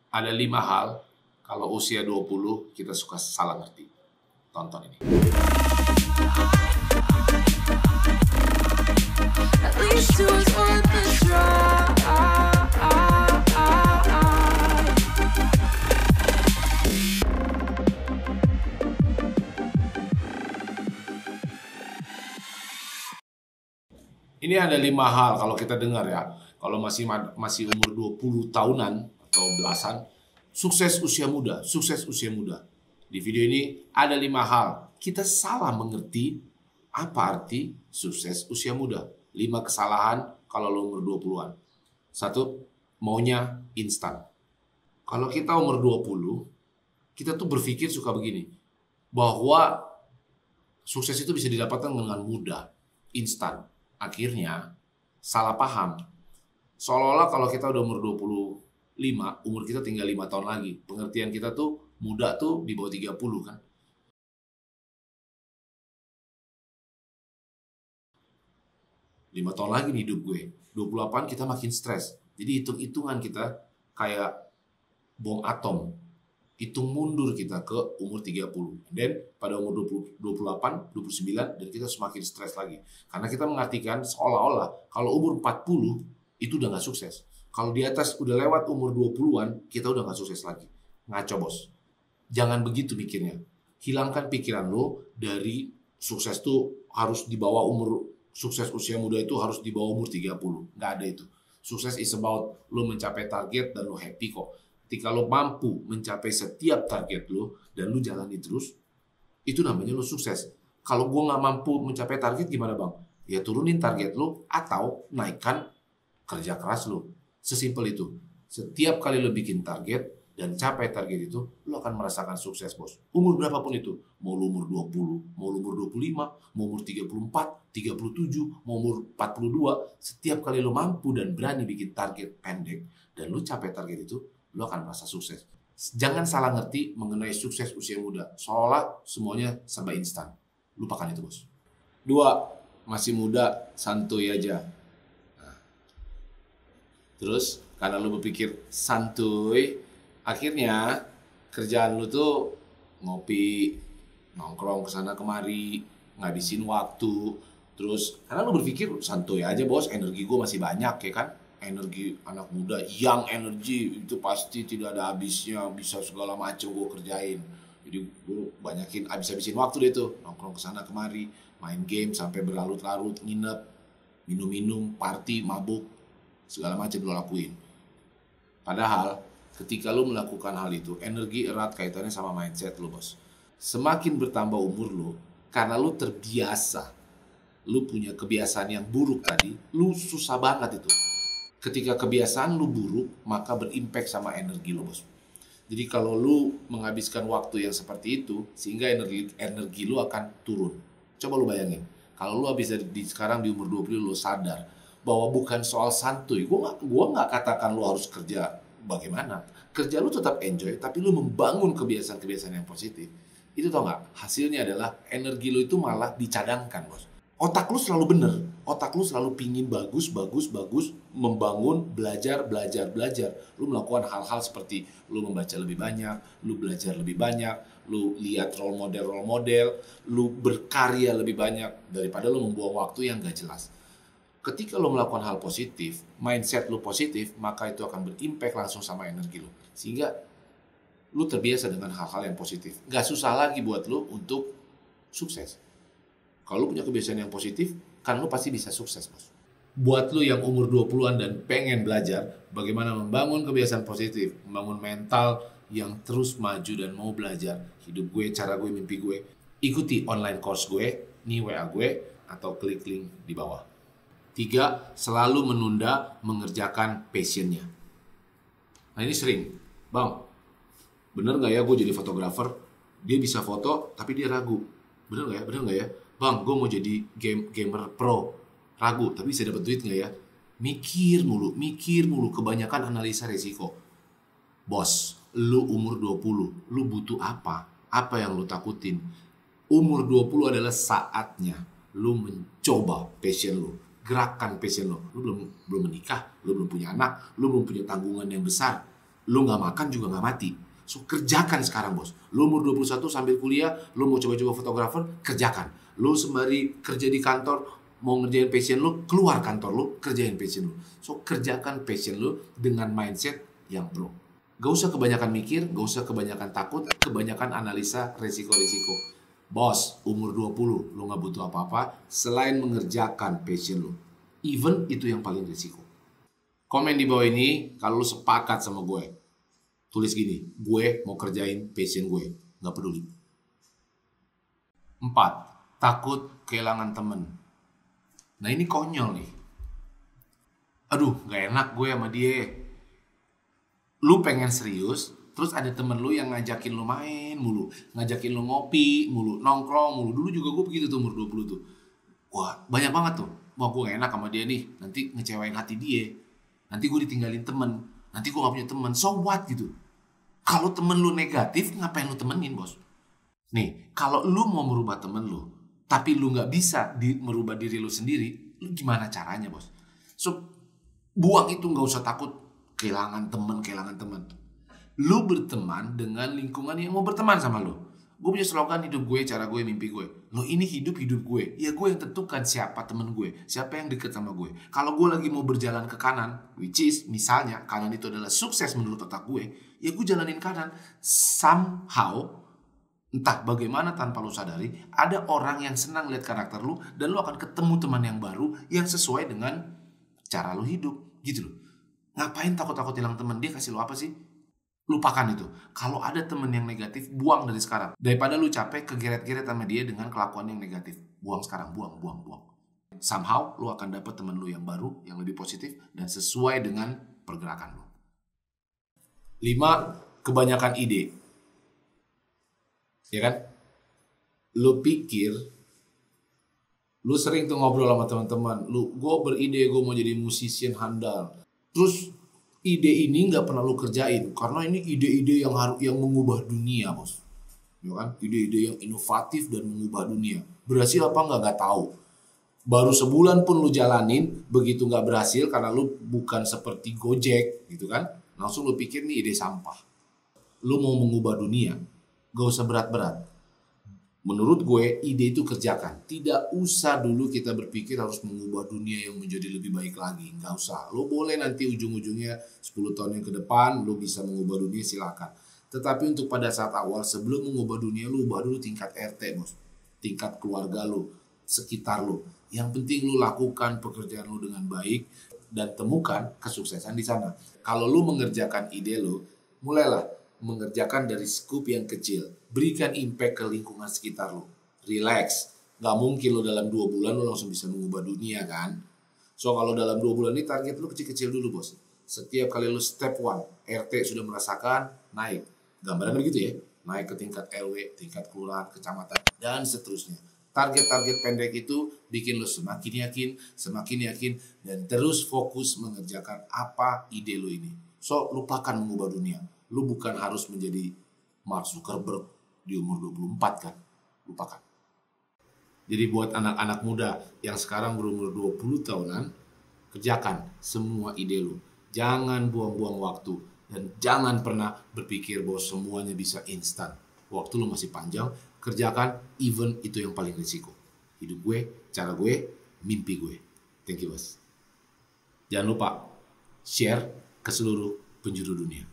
Ada 5 hal kalau usia 20 kita suka salah ngerti. Tonton ini. At least it was worth the try. Ini ada 5 hal kalau kita dengar ya. Kalau masih umur 20 tahunan atau belasan, sukses usia muda, sukses usia muda. Di video ini ada 5 hal. Kita salah mengerti apa arti sukses usia muda. 5 kesalahan kalau lo umur 20-an. 1, maunya instan. Kalau kita umur 20, kita tuh berpikir suka begini, bahwa sukses itu bisa didapatkan dengan mudah, instan. Akhirnya salah paham. Seolah-olah kalau kita udah umur 25, umur kita tinggal 5 tahun lagi. Pengertian kita tuh muda tuh di bawah 30 kan. Lima tahun lagi nih hidup gue. 28 kita makin stres. Jadi hitung-hitungan kita kayak bom atom. Hitung mundur kita ke umur 30. Dan pada umur 20, 28, 29, dan kita semakin stres lagi. Karena kita mengartikan seolah-olah kalau umur 40 itu udah gak sukses. Kalau di atas udah lewat umur 20-an, kita udah gak sukses lagi. Ngaco bos. Jangan begitu mikirnya. Hilangkan pikiran lo dari sukses tuh harus di bawah umur, sukses usia muda itu harus di bawah umur 30. Gak ada itu. Sukses is about lo mencapai target dan lo happy kok. Ketika lo mampu mencapai setiap target lo dan lo jalani terus, itu namanya lo sukses. Kalau gue nggak mampu mencapai target gimana bang? Ya turunin target lo atau naikkan kerja keras lo. Sesimpel itu. Setiap kali lo bikin target dan capai target itu, lo akan merasakan sukses bos. Umur berapapun itu. Mau lo umur 20, mau lo umur 25, mau umur 34, 37, mau umur 42. Setiap kali lo mampu dan berani bikin target pendek dan lo capai target itu, lo akan merasa sukses. Jangan salah ngerti mengenai sukses usia muda. Seolah semuanya serba instan. Lupakan itu bos. 2, masih muda, santuy aja. Nah. Terus, karena lo berpikir santuy, akhirnya kerjaan lo tuh ngopi, nongkrong kesana kemari, ngabisin waktu. Terus, karena lo berpikir santuy aja bos, energi gue masih banyak ya kan. Energi anak muda, young energy itu pasti tidak ada habisnya, bisa segala macam gue kerjain. Jadi gue banyakin habisin waktu deh tuh, nongkrong kesana kemari, main game sampai berlarut-larut, nginep, minum-minum, party, mabuk, segala macam lo lakuin. Padahal ketika lo melakukan hal itu, energi erat kaitannya sama mindset lo bos. Semakin bertambah umur lo, karena lo terbiasa, lo punya kebiasaan yang buruk tadi, lo susah banget itu. Ketika kebiasaan lu buruk, maka berimpact sama energi lu bos. Jadi kalau lu menghabiskan waktu yang seperti itu, sehingga energi lu akan turun. Coba lu bayangin, kalau lu habis sekarang di umur 20 lu sadar bahwa bukan soal santuy. Gua nggak katakan lu harus kerja bagaimana. Kerja lu tetap enjoy, tapi lu membangun kebiasaan-kebiasaan yang positif. Itu tau nggak? Hasilnya adalah energi lu itu malah dicadangkan bos. Otak lu selalu bener, otak lu selalu pingin bagus, membangun, belajar. Lu melakukan hal-hal seperti lu membaca lebih banyak, lu belajar lebih banyak, lu lihat role model, lu berkarya lebih banyak daripada lu membuang waktu yang gak jelas. Ketika lu melakukan hal positif, mindset lu positif, maka itu akan berimpact langsung sama energi lu. Sehingga lu terbiasa dengan hal-hal yang positif. Gak susah lagi buat lu untuk sukses. Kalau lu punya kebiasaan yang positif, kan lu pasti bisa sukses, bos. Buat lu yang umur 20-an dan pengen belajar bagaimana membangun kebiasaan positif, membangun mental yang terus maju dan mau belajar hidup gue, cara gue, mimpi gue, ikuti online course gue, nih WA gue, atau klik link di bawah. 3, selalu menunda mengerjakan passionnya. Nah ini sering, bang, bener nggak ya gue jadi fotografer? Dia bisa foto, tapi dia ragu. Bener nggak ya? Bang, gue mau jadi gamer pro. Ragu, tapi bisa dapat duit nggak ya? Mikir mulu, kebanyakan analisa resiko. Bos, lu umur 20, lu butuh apa? Apa yang lu takutin? Umur 20 adalah saatnya lu mencoba passion lu. Gerakan passion lu. Lu belum menikah, lu belum punya anak, lu belum punya tanggungan yang besar. Lu nggak makan juga nggak mati. So, kerjakan sekarang, bos. Lu umur 21 sambil kuliah, lu mau coba-coba fotografer, kerjakan. Lu sembari kerja di kantor, mau ngerjain passion lu, keluar kantor lu, kerjain passion lu. So, kerjakan passion lu dengan mindset yang pro. Gak usah kebanyakan mikir, gak usah kebanyakan takut, kebanyakan analisa resiko-resiko. Bos, umur 20, lu gak butuh apa-apa selain mengerjakan passion lu. Even itu yang paling risiko. Komen di bawah ini kalau lu sepakat sama gue. Tulis gini, gue mau kerjain passion gue, gak peduli. 4. Takut kehilangan temen. Nah ini konyol nih. Aduh, gak enak gue sama dia. Lu pengen serius, terus ada temen lu yang ngajakin lu main mulu, ngajakin lu ngopi mulu, nongkrong mulu. Dulu juga gue begitu tuh umur 20 tuh. Wah, banyak banget tuh. Wah, gue gak enak sama dia nih. Nanti ngecewain hati dia. Nanti gue ditinggalin temen. Nanti gue gak punya temen. So what gitu. Kalau temen lu negatif, ngapain lu temenin, bos? Nih, kalau lu mau merubah temen lu, tapi lu gak bisa merubah diri lu sendiri, lu gimana caranya, bos? So, buang itu, gak usah takut kehilangan teman. Lu berteman dengan lingkungan yang mau berteman sama lu. Gue punya slogan hidup gue, cara gue, mimpi gue. Lo ini hidup gue. Ya gue yang tentukan siapa temen gue, siapa yang deket sama gue. Kalau gue lagi mau berjalan ke kanan, which is misalnya kanan itu adalah sukses menurut otak gue, ya gue jalanin kanan. Somehow, entah bagaimana tanpa lu sadari, ada orang yang senang lihat karakter lu dan lu akan ketemu teman yang baru yang sesuai dengan cara lu hidup, gitu loh. Ngapain takut-takut hilang teman? Dia kasih lu apa sih? Lupakan itu. Kalau ada temen yang negatif, buang dari sekarang. Daripada lu capek kegeret-geret sama dia dengan kelakuan yang negatif. Buang sekarang, buang. Somehow lu akan dapat temen lu yang baru, yang lebih positif dan sesuai dengan pergerakan lu. 5. Kebanyakan ide. Ya kan? Lu pikir, lu sering tuh ngobrol sama teman-teman. Gue beride, gue mau jadi musician handal. Terus ide ini nggak pernah lu kerjain karena ini ide-ide yang mengubah dunia, bos. Ya kan? Ide-ide yang inovatif dan mengubah dunia. Berhasil apa nggak tahu. Baru sebulan pun lu jalanin, begitu nggak berhasil karena lu bukan seperti Gojek, gitu kan? Langsung lu pikir nih ide sampah. Lu mau mengubah dunia, gak usah berat-berat. Menurut gue, ide itu kerjakan. Tidak usah dulu kita berpikir harus mengubah dunia yang menjadi lebih baik lagi. Nggak usah. Lo boleh nanti ujung-ujungnya 10 tahun yang ke depan, lo bisa mengubah dunia, silakan. Tetapi untuk pada saat awal, sebelum mengubah dunia, lo ubah dulu tingkat RT, bos. Tingkat keluarga lo, sekitar lo. Yang penting lo lakukan pekerjaan lo dengan baik dan temukan kesuksesan di sana. Kalau lo mengerjakan ide lo, mulailah mengerjakan dari skup yang kecil. Berikan impact ke lingkungan sekitar lo. Relax. Gak mungkin lo dalam 2 bulan lo langsung bisa mengubah dunia kan. So kalau dalam 2 bulan ini target lo kecil-kecil dulu, bos. Setiap kali lo step 1, RT sudah merasakan, naik. Gambaran begitu ya. Naik ke tingkat RW, tingkat kelurahan, kecamatan, dan seterusnya. Target-target pendek itu bikin lo semakin yakin, dan terus fokus mengerjakan apa ide lo ini. So lupakan mengubah dunia. Lu bukan harus menjadi Mark Zuckerberg di umur 24 kan. Lupakan. Jadi buat anak-anak muda yang sekarang berumur 20 tahunan, kerjakan semua ide lu. Jangan buang-buang waktu. Dan jangan pernah berpikir bahwa semuanya bisa instan. Waktu lu masih panjang, kerjakan even itu yang paling risiko. Hidup gue, cara gue, mimpi gue. Thank you, bos. Jangan lupa share ke seluruh penjuru dunia.